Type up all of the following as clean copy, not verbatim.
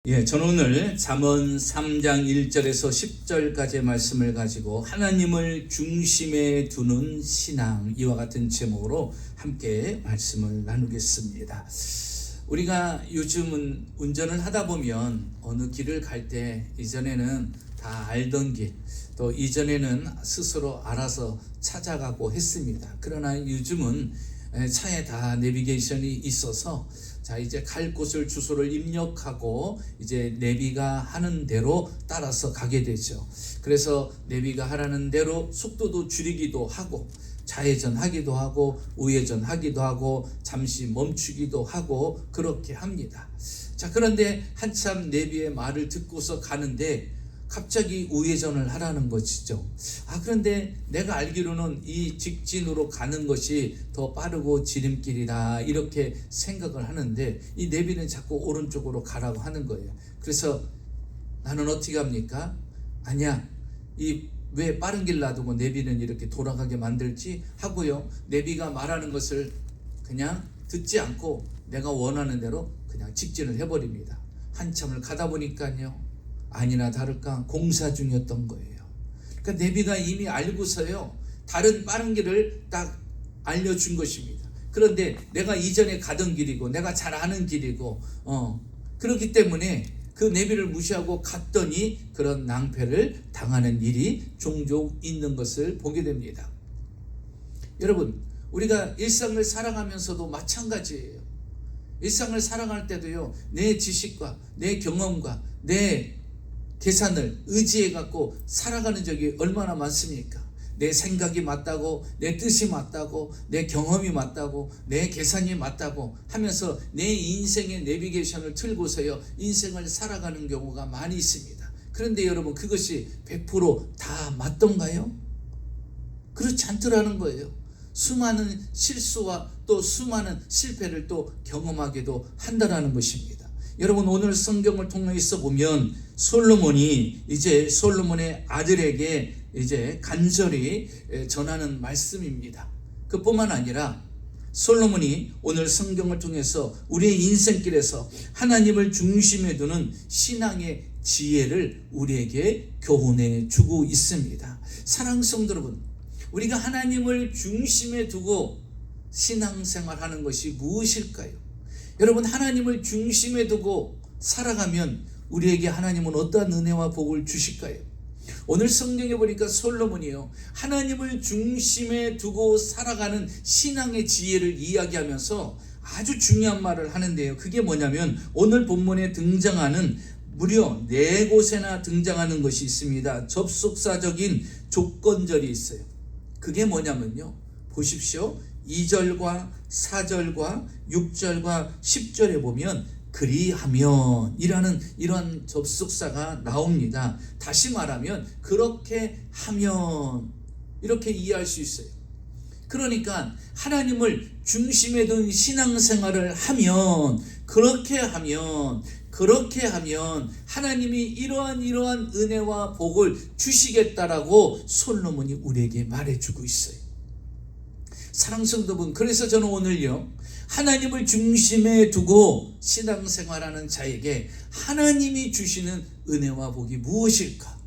저는 오늘 잠언 3장 1절에서 10절까지의 말씀을 가지고 하나님을 중심에 두는 신앙, 이와 같은 제목으로 함께 말씀을 나누겠습니다. 우리가 요즘은 운전을 하다 보면 어느 길을 갈 때 이전에는 다 알던 길, 또 이전에는 스스로 알아서 찾아가고 했습니다. 그러나 요즘은 차에 다 내비게이션이 있어서 이제 갈 곳을 주소를 입력하고 이제 내비가 하는 대로 따라서 가게 되죠. 그래서 내비가 하라는 대로 속도도 줄이기도 하고 좌회전하기도 하고 우회전하기도 하고 잠시 멈추기도 하고 그렇게 합니다. 그런데 한참 내비의 말을 듣고서 가는데 갑자기 우회전을 하라는 것이죠. 그런데 내가 알기로는 이 직진으로 가는 것이 더 빠르고 지름길이다, 이렇게 생각을 하는데 이 내비는 자꾸 오른쪽으로 가라고 하는 거예요. 그래서 나는 어떻게 합니까? 아니야, 왜 빠른 길 놔두고 내비는 이렇게 돌아가게 만들지 하고요, 내비가 말하는 것을 그냥 듣지 않고 내가 원하는 대로 그냥 직진을 해버립니다. 한참을 가다 보니까요, 아니나 다를까 공사 중이었던 거예요. 그러니까 내비가 이미 알고서요, 다른 빠른 길을 딱 알려준 것입니다. 그런데 내가 이전에 가던 길이고 내가 잘 아는 길이고 그렇기 때문에 그 내비를 무시하고 갔더니 그런 낭패를 당하는 일이 종종 있는 것을 보게 됩니다. 여러분, 우리가 일상을 살아가면서도 마찬가지예요. 일상을 살아갈 때도요, 내 지식과 내 경험과 내 계산을 의지해 갖고 살아가는 적이 얼마나 많습니까? 내 생각이 맞다고, 내 뜻이 맞다고, 내 경험이 맞다고, 내 계산이 맞다고 하면서 내 인생의 내비게이션을 틀고서요, 인생을 살아가는 경우가 많이 있습니다. 그런데 여러분, 그것이 100% 맞던가요? 그렇지 않더라는 거예요. 수많은 실수와 또 수많은 실패를 또 경험하기도 한다라는 것입니다. 여러분, 오늘 성경을 통해서 보면 솔로몬의 아들에게 이제 간절히 전하는 말씀입니다. 그뿐만 아니라 솔로몬이 오늘 성경을 통해서 우리의 인생길에서 하나님을 중심에 두는 신앙의 지혜를 우리에게 교훈해 주고 있습니다. 사랑하는 성도 여러분, 우리가 하나님을 중심에 두고 신앙생활하는 것이 무엇일까요? 여러분, 하나님을 중심에 두고 살아가면 우리에게 하나님은 어떠한 은혜와 복을 주실까요? 오늘 성경에 보니까 솔로몬이요, 하나님을 중심에 두고 살아가는 신앙의 지혜를 이야기하면서 아주 중요한 말을 하는데요, 그게 뭐냐면 오늘 본문에 등장하는 무려 4곳에나 등장하는 것이 있습니다. 접속사적인 조건절이 있어요. 그게 뭐냐면요, 보십시오. 2절과 4절과 6절과 10절에 보면 그리하면 이라는 이런 접속사가 나옵니다. 다시 말하면 그렇게 하면, 이렇게 이해할 수 있어요. 그러니까 하나님을 중심에 둔 신앙생활을 하면, 그렇게 하면 하나님이 이러한 은혜와 복을 주시겠다라고 솔로몬이 우리에게 말해주고 있어요. 사랑하는 성도분, 그래서 저는 오늘요, 하나님을 중심에 두고 신앙생활하는 자에게 하나님이 주시는 은혜와 복이 무엇일까?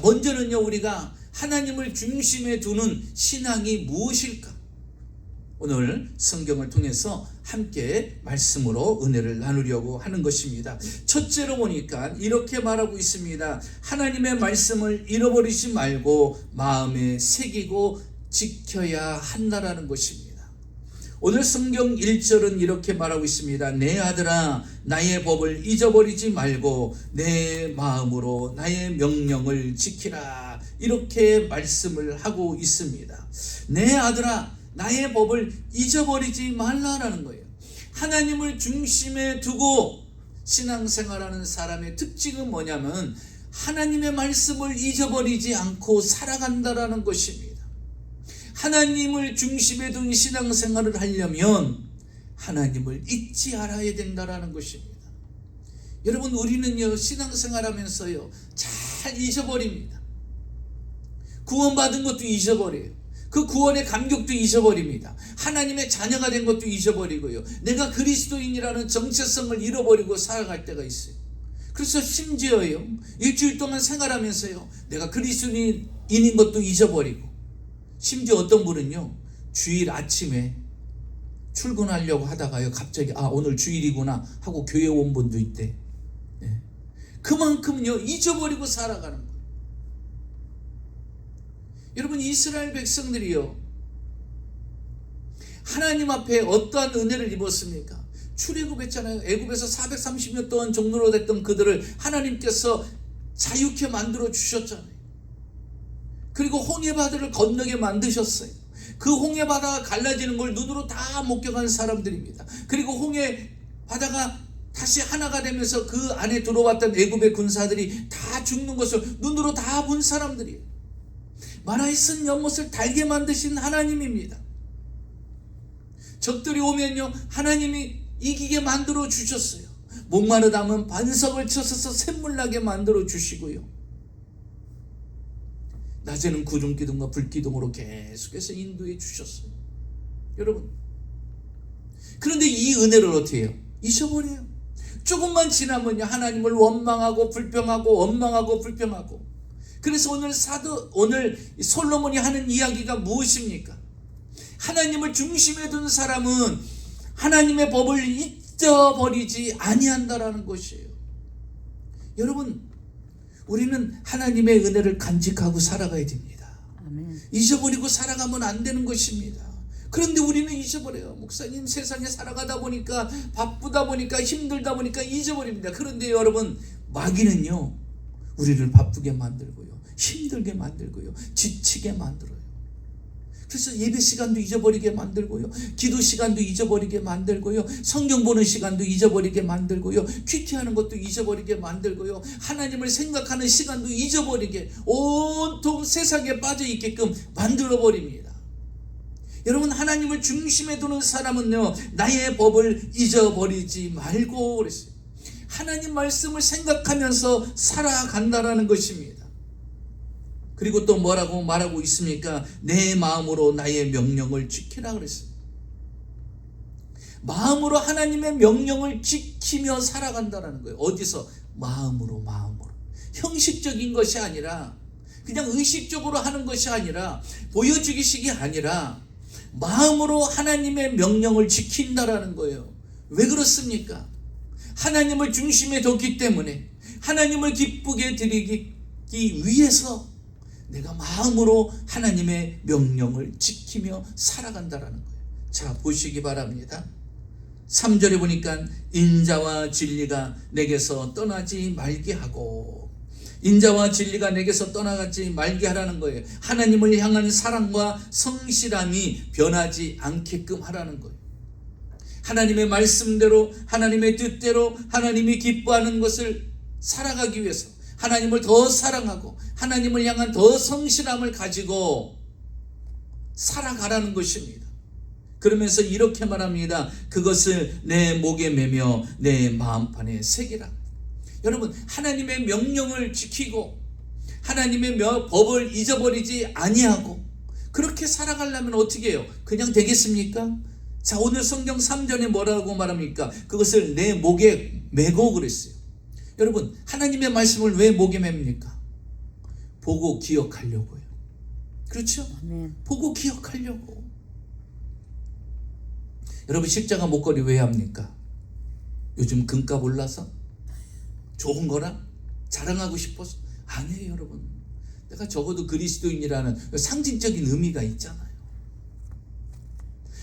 먼저는요, 우리가 하나님을 중심에 두는 신앙이 무엇일까? 오늘 성경을 통해서 함께 말씀으로 은혜를 나누려고 하는 것입니다. 첫째로 보니까 이렇게 말하고 있습니다. 하나님의 말씀을 잃어버리지 말고 마음에 새기고 지켜야 한다라는 것입니다. 오늘 성경 1절은 이렇게 말하고 있습니다. 내 아들아, 나의 법을 잊어버리지 말고 내 마음으로 나의 명령을 지키라, 이렇게 말씀을 하고 있습니다. 내 아들아, 나의 법을 잊어버리지 말라라는 거예요. 하나님을 중심에 두고 신앙생활하는 사람의 특징은 뭐냐면 하나님의 말씀을 잊어버리지 않고 살아간다라는 것입니다. 하나님을 중심에 둔 신앙생활을 하려면 하나님을 잊지 않아야 된다라는 것입니다. 여러분, 우리는요, 신앙생활하면서요, 잘 잊어버립니다. 구원받은 것도 잊어버려요. 그 구원의 감격도 잊어버립니다. 하나님의 자녀가 된 것도 잊어버리고요, 내가 그리스도인이라는 정체성을 잃어버리고 살아갈 때가 있어요. 그래서 심지어요, 일주일 동안 생활하면서요, 내가 그리스도인인 것도 잊어버리고, 심지어 어떤 분은요, 주일 아침에 출근하려고 하다가요, 갑자기 오늘 주일이구나 하고 교회 온 분도 있대. 네. 그만큼요 잊어버리고 살아가는 거예요. 여러분, 이스라엘 백성들이요, 하나님 앞에 어떠한 은혜를 입었습니까? 출애굽했잖아요. 애굽에서 430년 동안 종노로 됐던 그들을 하나님께서 자유케 만들어 주셨잖아요. 그리고 홍해바다를 건너게 만드셨어요. 그 홍해바다가 갈라지는 걸 눈으로 다 목격한 사람들입니다. 그리고 홍해바다가 다시 하나가 되면서 그 안에 들어왔던 애굽의 군사들이 다 죽는 것을 눈으로 다 본 사람들이에요. 마라에 쓴 연못을 달게 만드신 하나님입니다. 적들이 오면요, 하나님이 이기게 만들어 주셨어요. 목마르다면 반석을 쳐서 샘물나게 만들어 주시고요, 낮에는 구름기둥과 불기둥으로 계속해서 인도해 주셨어요. 여러분, 그런데 이 은혜를 어떻게 해요? 잊어버려요. 조금만 지나면요, 하나님을 원망하고 불평하고 원망하고 불평하고. 그래서 오늘 솔로몬이 하는 이야기가 무엇입니까? 하나님을 중심에 둔 사람은 하나님의 법을 잊어버리지 아니한다라는 것이에요. 여러분, 우리는 하나님의 은혜를 간직하고 살아가야 됩니다. 아멘. 잊어버리고 살아가면 안 되는 것입니다. 그런데 우리는 잊어버려요. 목사님, 세상에 살아가다 보니까, 바쁘다 보니까, 힘들다 보니까 잊어버립니다. 그런데 여러분, 마귀는요, 우리를 바쁘게 만들고요, 힘들게 만들고요, 지치게 만들어요. 그래서 예배 시간도 잊어버리게 만들고요, 기도 시간도 잊어버리게 만들고요, 성경 보는 시간도 잊어버리게 만들고요, 큐티하는 것도 잊어버리게 만들고요, 하나님을 생각하는 시간도 잊어버리게, 온통 세상에 빠져 있게끔 만들어버립니다. 여러분, 하나님을 중심에 두는 사람은요, 나의 법을 잊어버리지 말고 그랬어요. 하나님 말씀을 생각하면서 살아간다라는 것입니다. 그리고 또 뭐라고 말하고 있습니까? 내 마음으로 나의 명령을 지키라 그랬어요. 마음으로 하나님의 명령을 지키며 살아간다는 거예요. 어디서? 마음으로. 형식적인 것이 아니라, 그냥 의식적으로 하는 것이 아니라, 보여주기식이 아니라 마음으로 하나님의 명령을 지킨다라는 거예요. 왜 그렇습니까? 하나님을 중심에 뒀기 때문에, 하나님을 기쁘게 드리기 위해서 내가 마음으로 하나님의 명령을 지키며 살아간다라는 거예요. 자, 보시기 바랍니다. 3절에 보니까 인자와 진리가 내게서 떠나지 말게 하고, 인자와 진리가 내게서 떠나지 말게 하라는 거예요. 하나님을 향한 사랑과 성실함이 변하지 않게끔 하라는 거예요. 하나님의 말씀대로, 하나님의 뜻대로, 하나님이 기뻐하는 것을 살아가기 위해서 하나님을 더 사랑하고 하나님을 향한 더 성실함을 가지고 살아가라는 것입니다. 그러면서 이렇게 말합니다. 그것을 내 목에 매며 내 마음판에 새기라. 여러분, 하나님의 명령을 지키고 하나님의 법을 잊어버리지 아니하고 그렇게 살아가려면 어떻게 해요? 그냥 되겠습니까? 자, 오늘 성경 3절에 뭐라고 말합니까? 그것을 내 목에 매고 그랬어요. 여러분, 하나님의 말씀을 왜 목에 맵니까? 보고 기억하려고요. 그렇죠? 아멘. 보고 기억하려고. 여러분, 십자가 목걸이 왜 합니까? 요즘 금값 올라서? 좋은 거라? 자랑하고 싶어서? 아니에요, 여러분. 내가 적어도 그리스도인이라는 상징적인 의미가 있잖아요.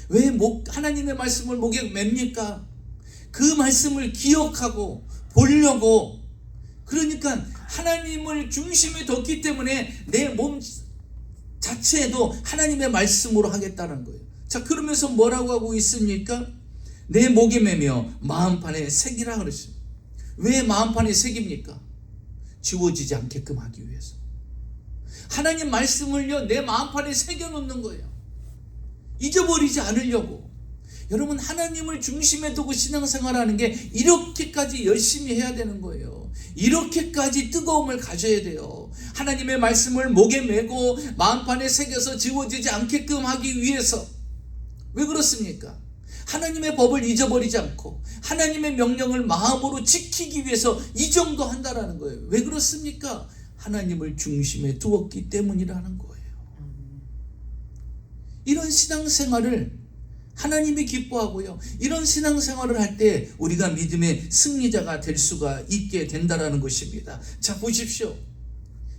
왜 하나님의 말씀을 목에 맵니까? 그 말씀을 기억하고 보려고. 그러니까 하나님을 중심에 뒀기 때문에 내 몸 자체에도 하나님의 말씀으로 하겠다는 거예요. 자, 그러면서 뭐라고 하고 있습니까? 내 목에 매며 마음판에 새기라 그랬습니다. 왜 마음판에 새깁니까? 지워지지 않게끔 하기 위해서. 하나님 말씀을요, 내 마음판에 새겨놓는 거예요. 잊어버리지 않으려고. 여러분, 하나님을 중심에 두고 신앙생활하는 게 이렇게까지 열심히 해야 되는 거예요. 이렇게까지 뜨거움을 가져야 돼요. 하나님의 말씀을 목에 메고 마음판에 새겨서 지워지지 않게끔 하기 위해서. 왜 그렇습니까? 하나님의 법을 잊어버리지 않고 하나님의 명령을 마음으로 지키기 위해서 이 정도 한다라는 거예요. 왜 그렇습니까? 하나님을 중심에 두었기 때문이라는 거예요. 이런 신앙생활을 하나님이 기뻐하고요, 이런 신앙생활을 할 때 우리가 믿음의 승리자가 될 수가 있게 된다라는 것입니다. 자, 보십시오.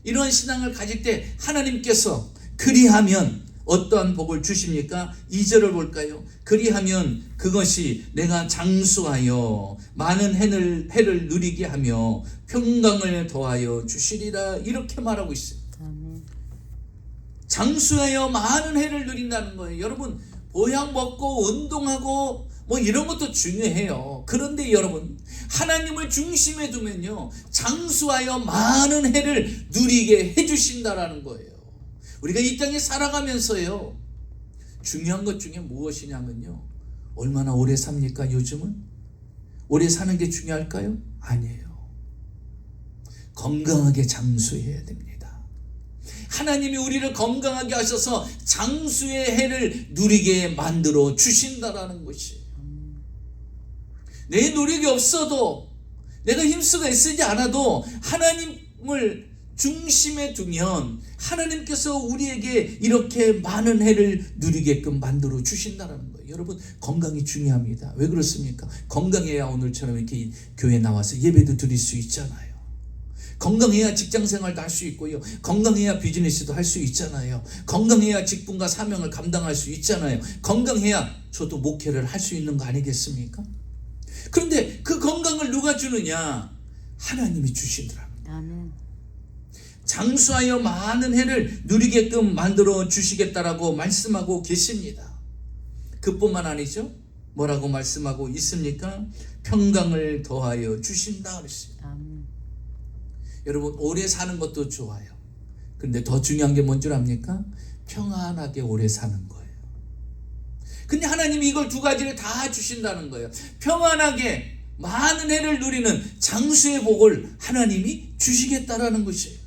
이런 신앙을 가질 때 하나님께서 그리하면 어떠한 복을 주십니까? 2절을 볼까요? 그리하면 그것이 내가 장수하여 많은 해를 누리게 하며 평강을 더하여 주시리라, 이렇게 말하고 있어요. 장수하여 많은 해를 누린다는 거예요. 여러분, 보약 먹고 운동하고 뭐 이런 것도 중요해요. 그런데 여러분, 하나님을 중심에 두면요, 장수하여 많은 해를 누리게 해주신다라는 거예요. 우리가 이 땅에 살아가면서요, 중요한 것 중에 무엇이냐면요, 얼마나 오래 삽니까? 요즘은 오래 사는 게 중요할까요? 아니에요. 건강하게 장수해야 됩니다. 하나님이 우리를 건강하게 하셔서 장수의 해를 누리게 만들어 주신다라는 것이에요. 내 노력이 없어도, 내가 힘쓰고 애쓰지 않아도 하나님을 중심에 두면 하나님께서 우리에게 이렇게 많은 해를 누리게끔 만들어 주신다는 거예요. 여러분, 건강이 중요합니다. 왜 그렇습니까? 건강해야 오늘처럼 이렇게 교회 나와서 예배도 드릴 수 있잖아요. 건강해야 직장생활도 할 수 있고요, 건강해야 비즈니스도 할 수 있잖아요. 건강해야 직분과 사명을 감당할 수 있잖아요. 건강해야 저도 목회를 할 수 있는 거 아니겠습니까? 그런데 그 건강을 누가 주느냐? 하나님이 주시더라고요. 아멘. 장수하여 많은 해를 누리게끔 만들어 주시겠다라고 말씀하고 계십니다. 그뿐만 아니죠. 뭐라고 말씀하고 있습니까? 평강을 더하여 주신다 그랬어요. 아멘. 여러분, 오래 사는 것도 좋아요. 근데 더 중요한 게 뭔 줄 압니까? 평안하게 오래 사는 거예요. 근데 하나님이 이걸 두 가지를 다 주신다는 거예요. 평안하게 많은 해를 누리는 장수의 복을 하나님이 주시겠다라는 것이에요.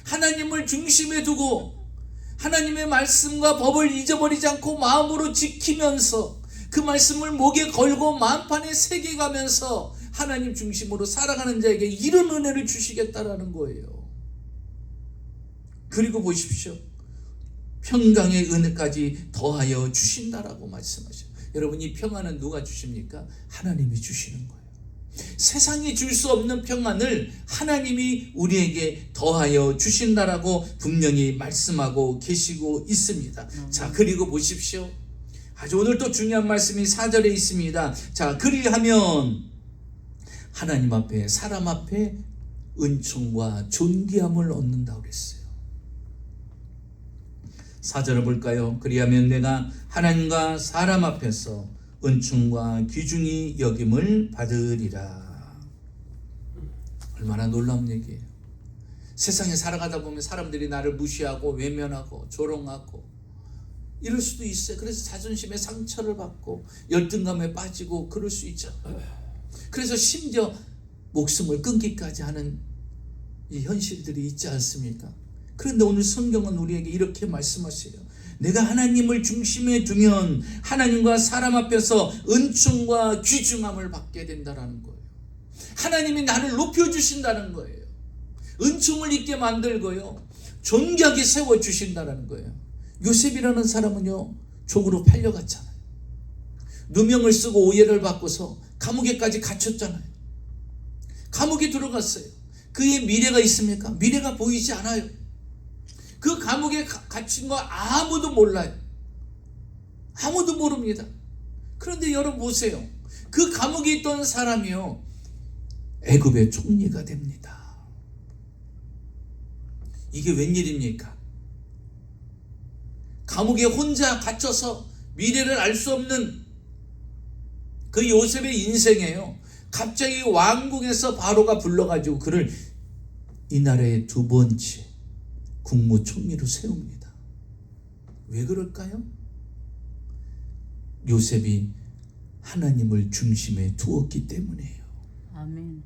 하나님을 중심에 두고 하나님의 말씀과 법을 잊어버리지 않고 마음으로 지키면서 그 말씀을 목에 걸고 만판에 새겨가면서 하나님 중심으로 살아가는 자에게 이런 은혜를 주시겠다라는 거예요. 그리고 보십시오. 평강의 은혜까지 더하여 주신다라고 말씀하셔요. 여러분, 이 평안은 누가 주십니까? 하나님이 주시는 거예요. 세상이 줄 수 없는 평안을 하나님이 우리에게 더하여 주신다라고 분명히 말씀하고 계시고 있습니다. 자, 그리고 보십시오. 아주 오늘 또 중요한 말씀이 4절에 있습니다. 자, 그리하면 하나님 앞에, 사람 앞에 은총과 존귀함을 얻는다고 그랬어요. 4절을 볼까요? 그리하면 내가 하나님과 사람 앞에서 은총과 귀중히 여김을 받으리라. 얼마나 놀라운 얘기예요. 세상에 살아가다 보면 사람들이 나를 무시하고 외면하고 조롱하고 이럴 수도 있어요. 그래서 자존심에 상처를 받고 열등감에 빠지고 그럴 수 있잖아요. 그래서 심지어 목숨을 끊기까지 하는 이 현실들이 있지 않습니까? 그런데 오늘 성경은 우리에게 이렇게 말씀하세요. 내가 하나님을 중심에 두면 하나님과 사람 앞에서 은총과 귀중함을 받게 된다는 거예요. 하나님이 나를 높여주신다는 거예요. 은총을 입게 만들고요, 존귀하게 세워주신다는 거예요. 요셉이라는 사람은요, 종으로 팔려갔잖아요. 누명을 쓰고 오해를 받고서 감옥에까지 갇혔잖아요. 감옥에 들어갔어요. 그의 미래가 있습니까? 미래가 보이지 않아요. 그 감옥에 갇힌 거 아무도 몰라요. 아무도 모릅니다. 그런데 여러분 보세요. 그 감옥에 있던 사람이요, 애굽의 총리가 됩니다. 이게 웬일입니까? 감옥에 혼자 갇혀서 미래를 알 수 없는 그 요셉의 인생에요, 갑자기 왕궁에서 바로가 불러가지고 그를 이 나라의 두 번째 국무총리로 세웁니다. 왜 그럴까요? 요셉이 하나님을 중심에 두었기 때문이에요. 아멘.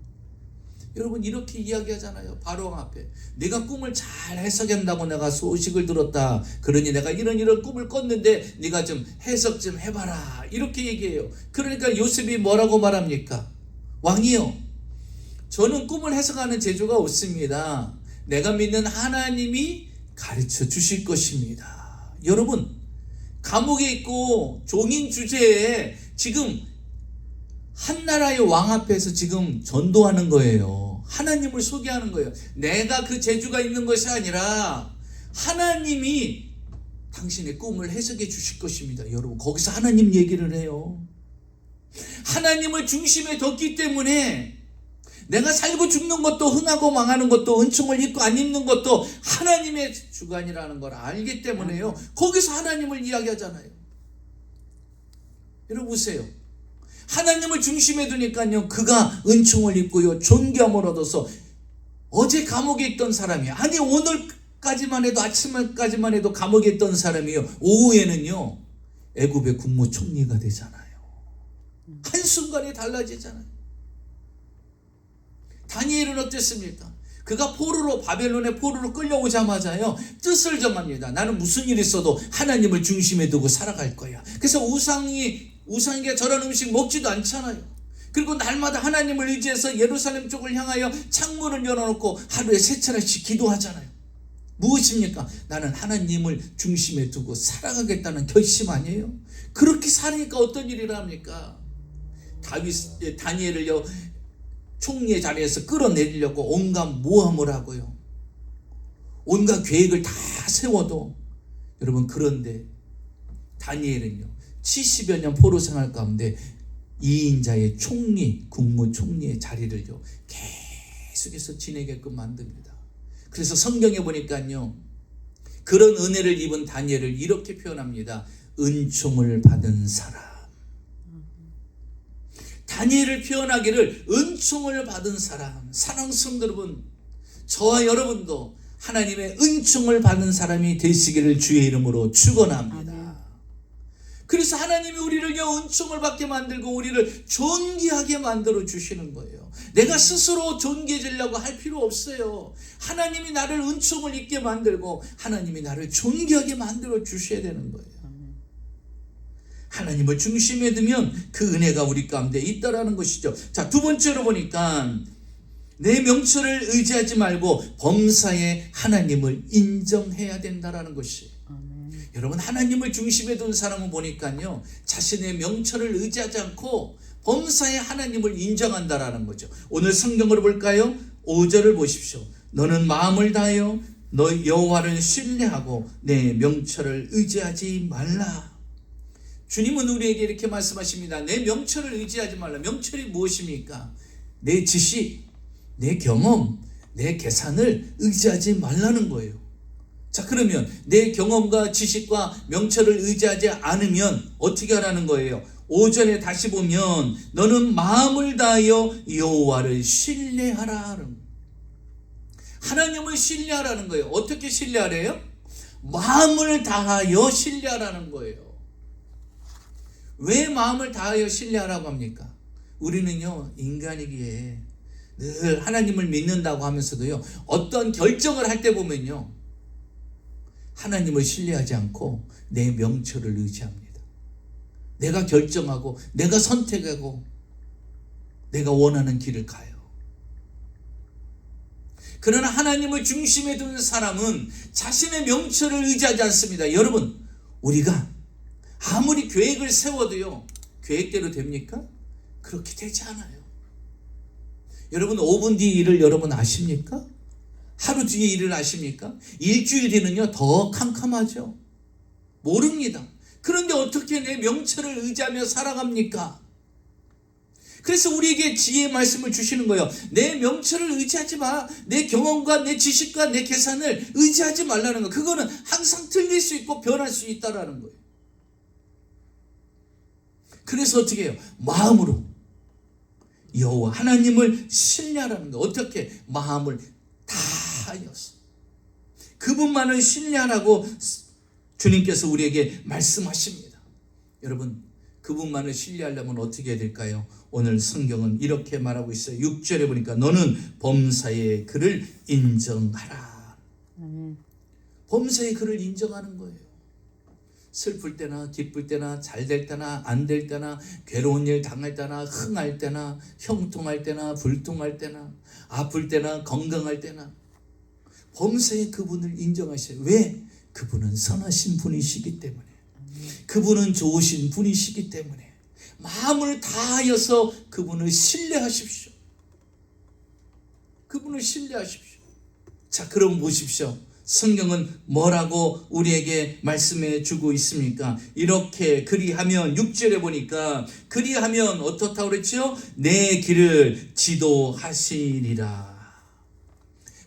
여러분 이렇게 이야기하잖아요. 바로왕 앞에 내가 꿈을 잘 해석한다고 내가 소식을 들었다. 그러니 내가 이런 꿈을 꿨는데 네가 좀 해석 좀 해봐라. 이렇게 얘기해요. 그러니까 요셉이 뭐라고 말합니까? 왕이요, 저는 꿈을 해석하는 재주가 없습니다. 내가 믿는 하나님이 가르쳐 주실 것입니다. 여러분, 감옥에 있고 종인 주제에 지금 한 나라의 왕 앞에서 지금 전도하는 거예요. 하나님을 소개하는 거예요. 내가 그 재주가 있는 것이 아니라 하나님이 당신의 꿈을 해석해 주실 것입니다. 여러분, 거기서 하나님 얘기를 해요. 하나님을 중심에 뒀기 때문에 내가 살고 죽는 것도, 흥하고 망하는 것도, 은총을 입고 안 입는 것도 하나님의 주관이라는 걸 알기 때문에요. 거기서 하나님을 이야기하잖아요. 여러분 보세요. 하나님을 중심에 두니까요, 그가 은총을 입고요, 존귀함을 얻어서 어제 감옥에 있던 사람이, 아니 오늘까지만 해도, 아침까지만 해도 감옥에 있던 사람이요, 오후에는요 애굽의 국무총리가 되잖아요. 한순간에 달라지잖아요. 다니엘은 어땠습니까? 그가 바벨론의 포로로 끌려오자마자요, 뜻을 정합니다. 나는 무슨 일이 있어도 하나님을 중심에 두고 살아갈 거야. 그래서 우상에게 저런 음식 먹지도 않잖아요. 그리고 날마다 하나님을 의지해서 예루살렘 쪽을 향하여 창문을 열어놓고 하루에 3차례씩 기도하잖아요. 무엇입니까? 나는 하나님을 중심에 두고 살아가겠다는 결심 아니에요? 그렇게 사니까 어떤 일이 일어납니까? 다니엘을요, 총리의 자리에서 끌어내리려고 온갖 모함을 하고요, 온갖 계획을 다 세워도, 여러분, 그런데 다니엘은요 70여 년 포로 생활 가운데 2인자의 국무총리의 자리를요 계속해서 지내게끔 만듭니다. 그래서 성경에 보니까요, 그런 은혜를 입은 다니엘을 이렇게 표현합니다. 은총을 받은 사람. 다니엘을 표현하기를 은총을 받은 사람. 사랑하는 성도 여러분, 저와 여러분도 하나님의 은총을 받은 사람이 되시기를 주의 이름으로 축원합니다. 아멘. 그래서 하나님이 우리를요 은총을 받게 만들고 우리를 존귀하게 만들어 주시는 거예요. 내가 스스로 존귀해지려고 할 필요 없어요. 하나님이 나를 은총을 입게 만들고 하나님이 나를 존귀하게 만들어 주셔야 되는 거예요. 하나님을 중심에 두면 그 은혜가 우리 가운데 있다라는 것이죠. 자, 두 번째로 보니까 내 명철을 의지하지 말고 범사에 하나님을 인정해야 된다라는 것이. 여러분, 하나님을 중심에 둔 사람은 보니까요, 자신의 명철을 의지하지 않고 범사에 하나님을 인정한다라는 거죠. 오늘 성경으로 볼까요? 5절을 보십시오. 너는 마음을 다하여 너 여호와를 신뢰하고 내 명철을 의지하지 말라. 주님은 우리에게 이렇게 말씀하십니다. 내 명철을 의지하지 말라. 명철이 무엇입니까? 내 지식, 내 경험, 내 계산을 의지하지 말라는 거예요. 자, 그러면 내 경험과 지식과 명철을 의지하지 않으면 어떻게 하라는 거예요? 5절에 다시 보면 너는 마음을 다하여 여호와를 신뢰하라. 하나님을 신뢰하라는 거예요. 어떻게 신뢰하래요? 마음을 다하여 신뢰하라는 거예요. 왜 마음을 다하여 신뢰하라고 합니까? 우리는요, 인간이기에 늘 하나님을 믿는다고 하면서도요, 어떤 결정을 할 때 보면요, 하나님을 신뢰하지 않고 내 명철을 의지합니다. 내가 결정하고 내가 선택하고 내가 원하는 길을 가요. 그러나 하나님을 중심에 두는 사람은 자신의 명철을 의지하지 않습니다. 여러분, 우리가 아무리 계획을 세워도요, 계획대로 됩니까? 그렇게 되지 않아요. 여러분, 5분 뒤 일을 여러분 아십니까? 하루 뒤에 일을 아십니까? 일주일 뒤는요 더 캄캄하죠. 모릅니다. 그런데 어떻게 내 명철을 의지하며 살아갑니까? 그래서 우리에게 지혜의 말씀을 주시는 거예요. 내 명철을 의지하지 마. 내 경험과 내 지식과 내 계산을 의지하지 말라는 거. 그거는 항상 틀릴 수 있고 변할 수 있다라는 거예요. 그래서 어떻게 해요? 마음으로 여호와 하나님을 신뢰하라는 거. 어떻게? 마음을 다하여서 그분만을 신뢰하라고 주님께서 우리에게 말씀하십니다. 여러분, 그분만을 신뢰하려면 어떻게 해야 될까요? 오늘 성경은 이렇게 말하고 있어요. 6절에 보니까 너는 범사의 그를 인정하라. 범사의 그를 인정하는 거예요. 슬플 때나 기쁠 때나 잘 될 때나 안 될 때나 괴로운 일 당할 때나 흥할 때나 형통할 때나 불통할 때나 아플 때나 건강할 때나 범사의 그분을 인정하셔요. 왜? 그분은 선하신 분이시기 때문에, 그분은 좋으신 분이시기 때문에 마음을 다하여서 그분을 신뢰하십시오. 그분을 신뢰하십시오. 자, 그럼 보십시오. 성경은 뭐라고 우리에게 말씀해 주고 있습니까? 이렇게 그리하면 6절에 보니까 그리하면 어떻다고 그랬죠? 내 길을 지도하시리라.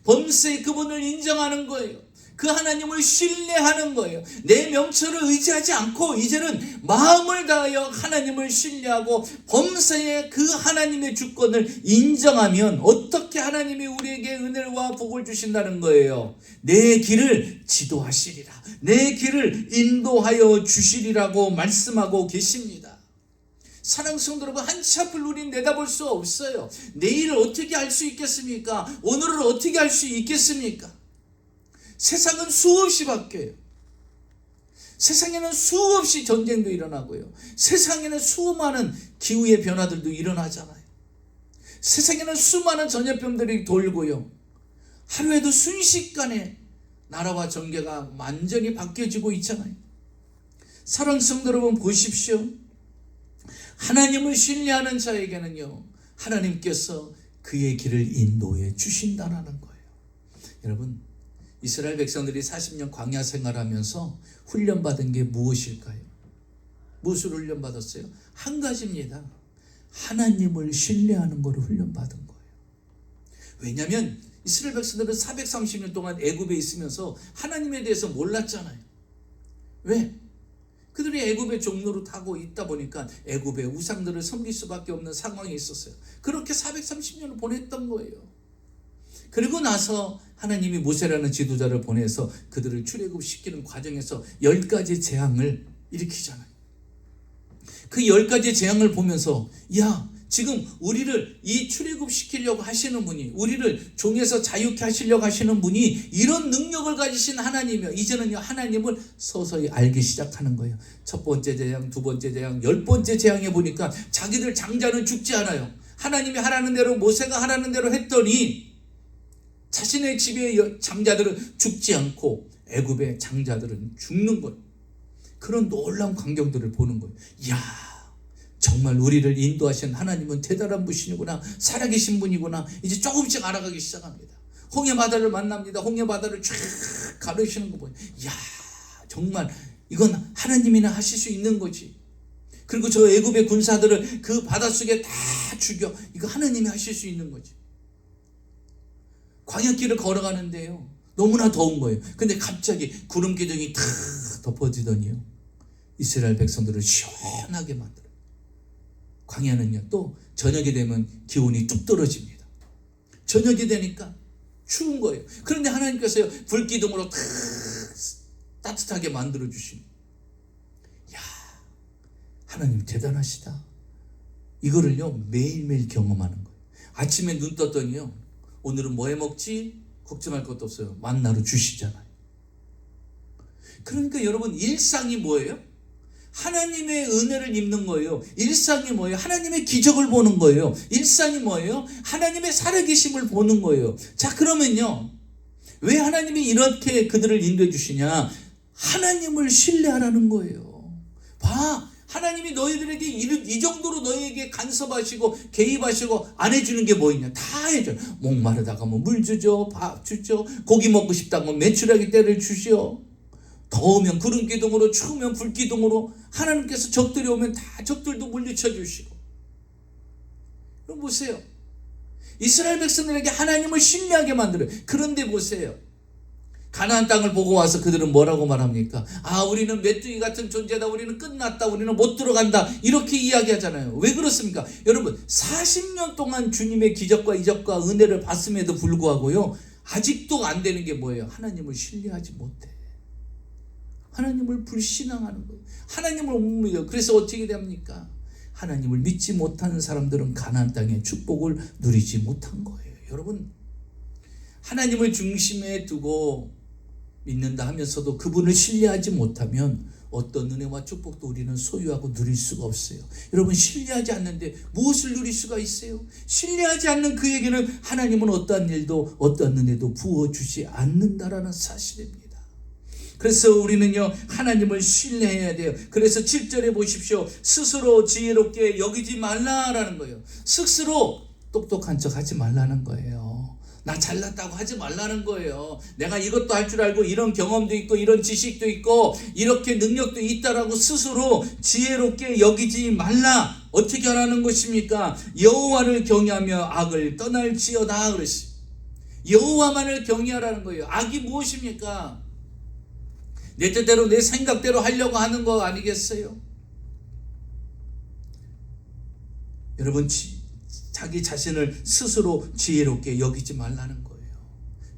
범사의 그분을 인정하는 거예요. 그 하나님을 신뢰하는 거예요. 내 명철을 의지하지 않고 이제는 마음을 다하여 하나님을 신뢰하고 범사의 그 하나님의 주권을 인정하면 어떻게 하나님이 우리에게 은혜와 복을 주신다는 거예요. 내 길을 지도하시리라. 내 길을 인도하여 주시리라고 말씀하고 계십니다. 사랑하는 성도 여러분, 한치 앞을 우리는 내다볼 수 없어요. 내일을 어떻게 할 수 있겠습니까? 오늘을 어떻게 할 수 있겠습니까? 세상은 수없이 바뀌어요. 세상에는 수없이 전쟁도 일어나고요. 세상에는 수많은 기후의 변화들도 일어나잖아요. 세상에는 수많은 전염병들이 돌고요. 하루에도 순식간에 나라와 정계가 완전히 바뀌어지고 있잖아요. 사랑하는 성도 여러분, 보십시오. 하나님을 신뢰하는 자에게는요, 하나님께서 그의 길을 인도해 주신다는 거예요. 여러분, 이스라엘 백성들이 40년 광야 생활하면서 훈련받은 게 무엇일까요? 무엇을 훈련받았어요? 한 가지입니다. 하나님을 신뢰하는 것을 훈련받은 거예요. 왜냐하면 이스라엘 백성들은 430년 동안 애굽에 있으면서 하나님에 대해서 몰랐잖아요. 왜? 그들이 애굽의 종로로 타고 있다 보니까 애굽의 우상들을 섬길 수밖에 없는 상황이 있었어요. 그렇게 430년을 보냈던 거예요. 그리고 나서 하나님이 모세라는 지도자를 보내서 그들을 출애굽시키는 과정에서 10가지 재앙을 일으키잖아요. 그 10가지 재앙을 보면서, 야, 지금 우리를 이 출애굽시키려고 하시는 분이, 우리를 종에서 자유케 하시려고 하시는 분이 이런 능력을 가지신 하나님이요. 이제는요, 하나님을 서서히 알기 시작하는 거예요. 첫 번째 재앙, 두 번째 재앙, 10번째 재앙에 보니까 자기들 장자는 죽지 않아요. 하나님이 하라는 대로, 모세가 하라는 대로 했더니 자신의 집의 장자들은 죽지 않고 애굽의 장자들은 죽는 것. 그런 놀라운 광경들을 보는 거예요. 이야, 정말 우리를 인도하신 하나님은 대단한 분이구나, 살아계신 분이구나. 이제 조금씩 알아가기 시작합니다. 홍해바다를 만납니다. 홍해바다를 쫙 가르시는 거 보여요. 이야, 정말 이건 하나님이나 하실 수 있는 거지. 그리고 저 애굽의 군사들을 그 바닷속에 다 죽여. 이거 하나님이 하실 수 있는 거지. 광야길을 걸어가는데요, 너무나 더운 거예요. 근데 갑자기 구름 기둥이 탁 덮어지더니요, 이스라엘 백성들을 시원하게 만들어요. 광야는요, 또 저녁이 되면 기온이 뚝 떨어집니다. 저녁이 되니까 추운 거예요. 그런데 하나님께서요, 불기둥으로 탁 따뜻하게 만들어 주시는. 야, 하나님 대단하시다. 이거를요, 매일매일 경험하는 거예요. 아침에 눈 떴더니요, 오늘은 뭐 해 먹지? 걱정할 것도 없어요. 만나로 주시잖아요. 그러니까 여러분, 일상이 뭐예요? 하나님의 은혜를 입는 거예요. 일상이 뭐예요? 하나님의 기적을 보는 거예요. 일상이 뭐예요? 하나님의 살아계심을 보는 거예요. 자, 그러면요, 왜 하나님이 이렇게 그들을 인도해 주시냐? 하나님을 신뢰하라는 거예요. 봐, 하나님이 너희들에게 이 정도로 너희에게 간섭하시고 개입하시고 안 해주는 게 뭐 있냐? 다 해줘요. 목마르다가 뭐 물 주죠, 밥 주죠, 고기 먹고 싶다고 메추라기 떼를 주시오. 더우면 구름 기둥으로, 추우면 불 기둥으로, 하나님께서 적들이 오면 다 적들도 물리쳐 주시고. 그럼 보세요, 이스라엘 백성들에게 하나님을 신뢰하게 만들어요. 그런데 보세요, 가나안 땅을 보고 와서 그들은 뭐라고 말합니까? 아, 우리는 메뚜기 같은 존재다, 우리는 끝났다, 우리는 못 들어간다, 이렇게 이야기하잖아요. 왜 그렇습니까? 여러분, 40년 동안 주님의 기적과 이적과 은혜를 봤음에도 불구하고요, 아직도 안 되는 게 뭐예요? 하나님을 신뢰하지 못해. 하나님을 불신앙하는 거예요. 하나님을 못 믿어요. 그래서 어떻게 됩니까? 하나님을 믿지 못하는 사람들은 가나안 땅의 축복을 누리지 못한 거예요. 여러분, 하나님을 중심에 두고 믿는다 하면서도 그분을 신뢰하지 못하면 어떤 은혜와 축복도 우리는 소유하고 누릴 수가 없어요. 여러분, 신뢰하지 않는데 무엇을 누릴 수가 있어요? 신뢰하지 않는 그에게는 하나님은 어떠한 일도 어떠한 은혜도 부어주지 않는다라는 사실입니다. 그래서 우리는요, 하나님을 신뢰해야 돼요. 그래서 7절에 보십시오. 스스로 지혜롭게 여기지 말라라는 거예요. 스스로 똑똑한 척 하지 말라는 거예요. 나 잘났다고 하지 말라는 거예요. 내가 이것도 할 줄 알고 이런 경험도 있고 이런 지식도 있고 이렇게 능력도 있다라고 스스로 지혜롭게 여기지 말라. 어떻게 하라는 것입니까? 여호와를 경외하며 악을 떠날지어다 그랬어요. 여호와만을 경외하라는 거예요. 악이 무엇입니까? 내 뜻대로 내 생각대로 하려고 하는 거 아니겠어요? 여러분, 자기 자신을 스스로 지혜롭게 여기지 말라는 거예요.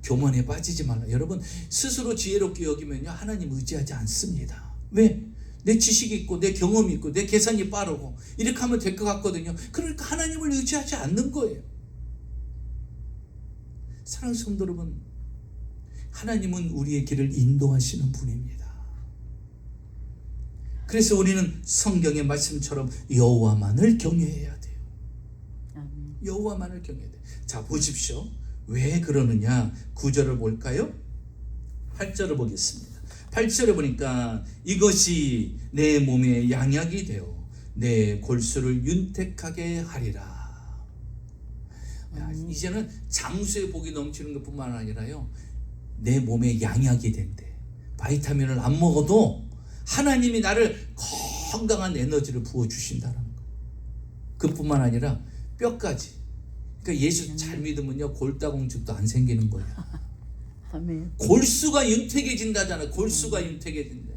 교만에 빠지지 말라. 여러분, 스스로 지혜롭게 여기면요, 하나님 의지하지 않습니다. 왜? 내 지식이 있고 내 경험이 있고 내 계산이 빠르고 이렇게 하면 될 것 같거든요. 그러니까 하나님을 의지하지 않는 거예요. 사랑하는 성도 여러분, 하나님은 우리의 길을 인도하시는 분입니다. 그래서 우리는 성경의 말씀처럼 여호와만을 경외해야 돼요. 여호와만을 경외해야 돼요. 자, 보십시오. 왜 그러느냐? 9절을 볼까요? 8절을 보겠습니다. 8절에 보니까 이것이 내 몸에 양약이 되어 내 골수를 윤택하게 하리라. 이제는 장수의 복이 넘치는 것뿐만 아니라요, 내 몸에 양약이 된대. 바이타민을 안 먹어도 하나님이 나를 건강한 에너지를 부어주신다는 거. 그뿐만 아니라 뼈까지. 그러니까 예수 잘 믿으면요, 골다공증도 안 생기는 거예요. 아멘. 골수가 윤택해진다잖아요. 골수가 윤택해진다.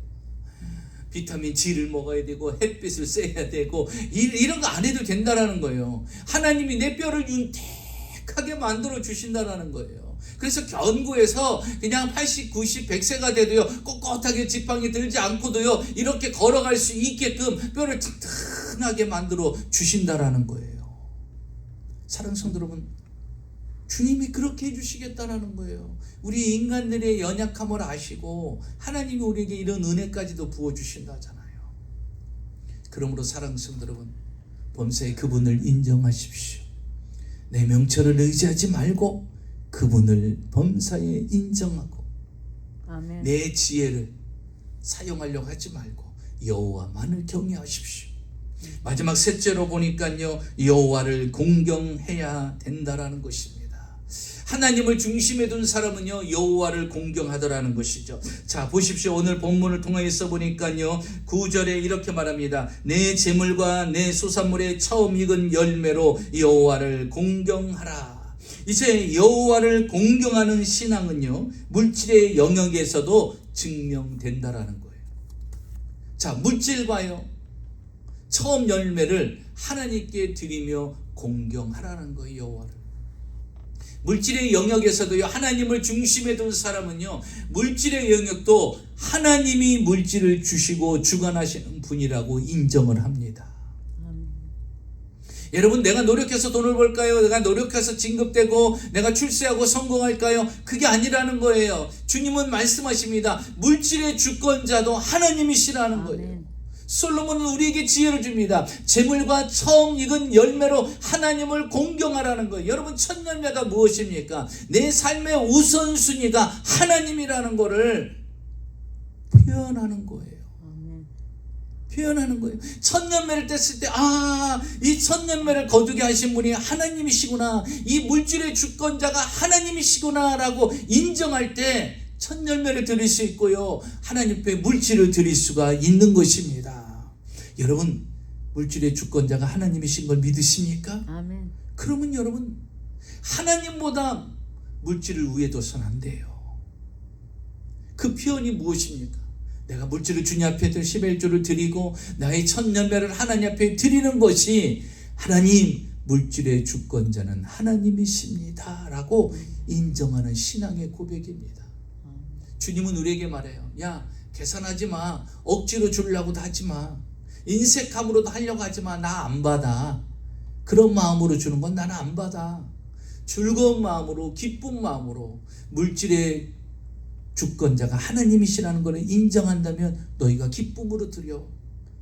비타민 G를 먹어야 되고 햇빛을 쐬야 되고 이런 거 안 해도 된다라는 거예요. 하나님이 내 뼈를 윤택하게 만들어 주신다라는 거예요. 그래서 견고해서 그냥 80, 90, 100세가 돼도요, 꼿꼿하게 지팡이 들지 않고도요, 이렇게 걸어갈 수 있게끔 뼈를 튼튼하게 만들어 주신다라는 거예요. 사랑하는 성도 여러분, 주님이 그렇게 해주시겠다라는 거예요. 우리 인간들의 연약함을 아시고 하나님이 우리에게 이런 은혜까지도 부어주신다잖아요. 그러므로 사랑하는 성도 여러분, 범사에 그분을 인정하십시오. 내 명철을 의지하지 말고 그분을 범사에 인정하고, 아멘. 내 지혜를 사용하려고 하지 말고 여호와만을 경외하십시오. 마지막 셋째로 보니까요, 여호와를 공경해야 된다라는 것입니다. 하나님을 중심에 둔 사람은요, 여호와를 공경하더라는 것이죠. 자, 보십시오. 오늘 본문을 통해서 보니까요, 9절에 이렇게 말합니다. 내 재물과 내 소산물의 처음 익은 열매로 여호와를 공경하라. 이제 여호와를 공경하는 신앙은요, 물질의 영역에서도 증명된다라는 거예요. 자, 물질과요, 처음 열매를 하나님께 드리며 공경하라는 거예요. 여호와를. 물질의 영역에서도요, 하나님을 중심에 둔 사람은요, 물질의 영역도 하나님이 물질을 주시고 주관하시는 분이라고 인정을 합니다. 여러분, 내가 노력해서 돈을 벌까요? 내가 노력해서 진급되고 내가 출세하고 성공할까요? 그게 아니라는 거예요. 주님은 말씀하십니다. 물질의 주권자도 하나님이시라는 거예요. 솔로몬은 우리에게 지혜를 줍니다. 재물과 처음 익은 열매로 하나님을 공경하라는 거예요. 여러분, 첫 열매가 무엇입니까? 내 삶의 우선순위가 하나님이라는 거를 표현하는 거예요. 표현하는 거예요. 첫 열매를 뗐을 때, 이 첫 열매를 거두게 하신 분이 하나님이시구나, 이 물질의 주권자가 하나님이시구나 라고 인정할 때 첫 열매를 드릴 수 있고요, 하나님께 물질을 드릴 수가 있는 것입니다. 여러분, 물질의 주권자가 하나님이신 걸 믿으십니까? 아멘. 그러면 여러분, 하나님보다 물질을 위에 둬서는 안 돼요. 그 표현이 무엇입니까? 내가 물질을 주님 앞에 11조를 드리고 나의 첫 열매를 하나님 앞에 드리는 것이, 하나님, 물질의 주권자는 하나님이십니다 라고 인정하는 신앙의 고백입니다. 주님은 우리에게 말해요. 야, 계산하지 마. 억지로 주려고도 하지 마. 인색함으로도 하려고 하지만 나 안 받아. 그런 마음으로 주는 건 나는 안 받아. 즐거운 마음으로, 기쁜 마음으로 물질의 주권자가 하나님이시라는 것을 인정한다면 너희가 기쁨으로 드려.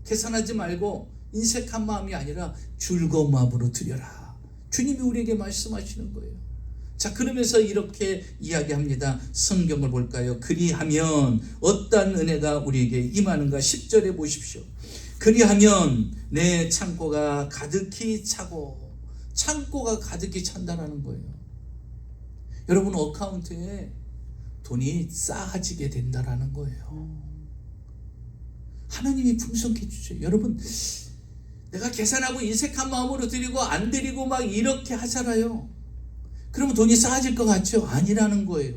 계산하지 말고 인색한 마음이 아니라 즐거운 마음으로 드려라. 주님이 우리에게 말씀하시는 거예요. 자, 그러면서 이렇게 이야기합니다. 성경을 볼까요? 그리하면 어떤 은혜가 우리에게 임하는가? 10절에 보십시오. 그리하면 내 창고가 가득히 차고, 창고가 가득히 찬다라는 거예요. 여러분 어카운트에 돈이 쌓아지게 된다라는 거예요. 하나님이 풍성케 주죠. 여러분, 내가 계산하고 인색한 마음으로 드리고 안 드리고 막 이렇게 하잖아요. 그러면 돈이 쌓아질 것 같죠? 아니라는 거예요.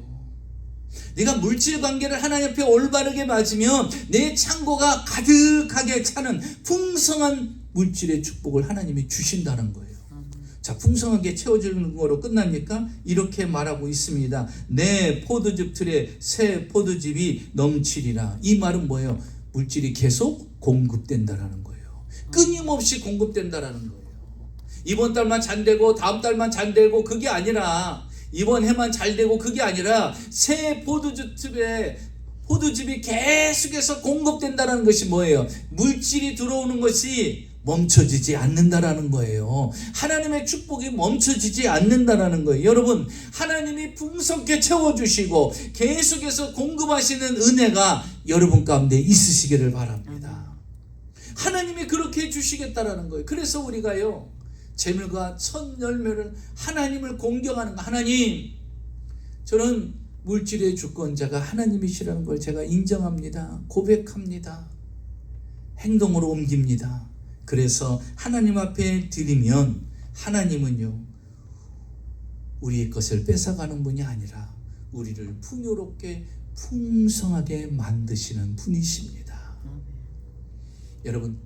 네가 물질 관계를 하나님 앞에 올바르게 맞으면 내 창고가 가득하게 차는 풍성한 물질의 축복을 하나님이 주신다는 거예요. 자, 풍성하게 채워주는 거로 끝납니까? 이렇게 말하고 있습니다. 내 포도즙 틀에 새 포도즙이 넘치리라. 이 말은 뭐예요? 물질이 계속 공급된다라는 거예요. 끊임없이 공급된다라는 거예요. 이번 달만 잘 되고 다음 달만 잘 되고 그게 아니라, 이번 해만 잘 되고 그게 아니라 새 포도즙이 계속해서 공급된다라는 것이 뭐예요? 물질이 들어오는 것이 멈춰지지 않는다라는 거예요. 하나님의 축복이 멈춰지지 않는다라는 거예요. 여러분, 하나님이 풍성케 채워주시고 계속해서 공급하시는 은혜가 여러분 가운데 있으시기를 바랍니다. 하나님이 그렇게 해주시겠다라는 거예요. 그래서 우리가요, 재물과 첫 열매를 하나님을 공경하는 거. 하나님, 저는 물질의 주권자가 하나님이시라는 걸 제가 인정합니다. 고백합니다. 행동으로 옮깁니다. 그래서 하나님 앞에 드리면 하나님은요, 우리의 것을 뺏어가는 분이 아니라 우리를 풍요롭게 풍성하게 만드시는 분이십니다. 여러분,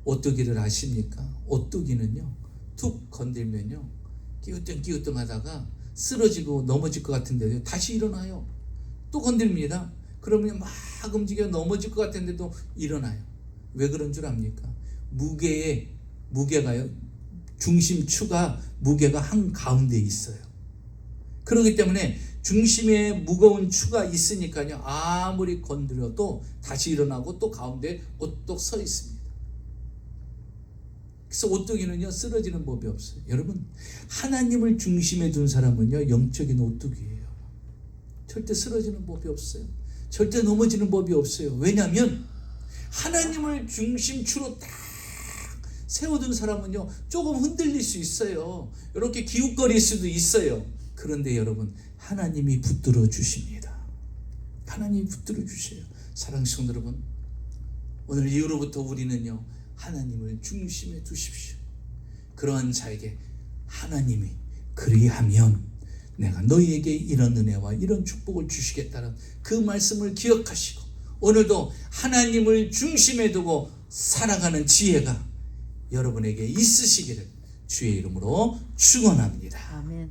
오뚜기를 아십니까? 오뚜기는요, 툭 건들면요, 끼우뚱 하다가 쓰러지고 넘어질 것 같은데도 다시 일어나요. 또 건드립니다. 그러면 막 움직여 넘어질 것 같은데도 일어나요. 왜 그런 줄 압니까? 무게가요, 중심추가 무게가 한가운데 있어요. 그렇기 때문에 중심에 무거운 추가 있으니까요, 아무리 건드려도 다시 일어나고 또 가운데 오똑 서 있습니다. 그래서 오뚜기는요, 쓰러지는 법이 없어요. 여러분, 하나님을 중심에 둔 사람은요, 영적인 오뚜기예요. 절대 쓰러지는 법이 없어요. 절대 넘어지는 법이 없어요. 왜냐하면 하나님을 중심추로 딱 세워둔 사람은요, 조금 흔들릴 수 있어요. 이렇게 기웃거릴 수도 있어요. 그런데 여러분, 하나님이 붙들어 주십니다. 하나님이 붙들어 주셔요. 사랑하는 성도 여러분, 오늘 이후로부터 우리는요, 하나님을 중심에 두십시오. 그러한 자에게 하나님이 그리하면 내가 너희에게 이런 은혜와 이런 축복을 주시겠다는 그 말씀을 기억하시고, 오늘도 하나님을 중심에 두고 살아가는 지혜가 여러분에게 있으시기를 주의 이름으로 축원합니다. 아멘.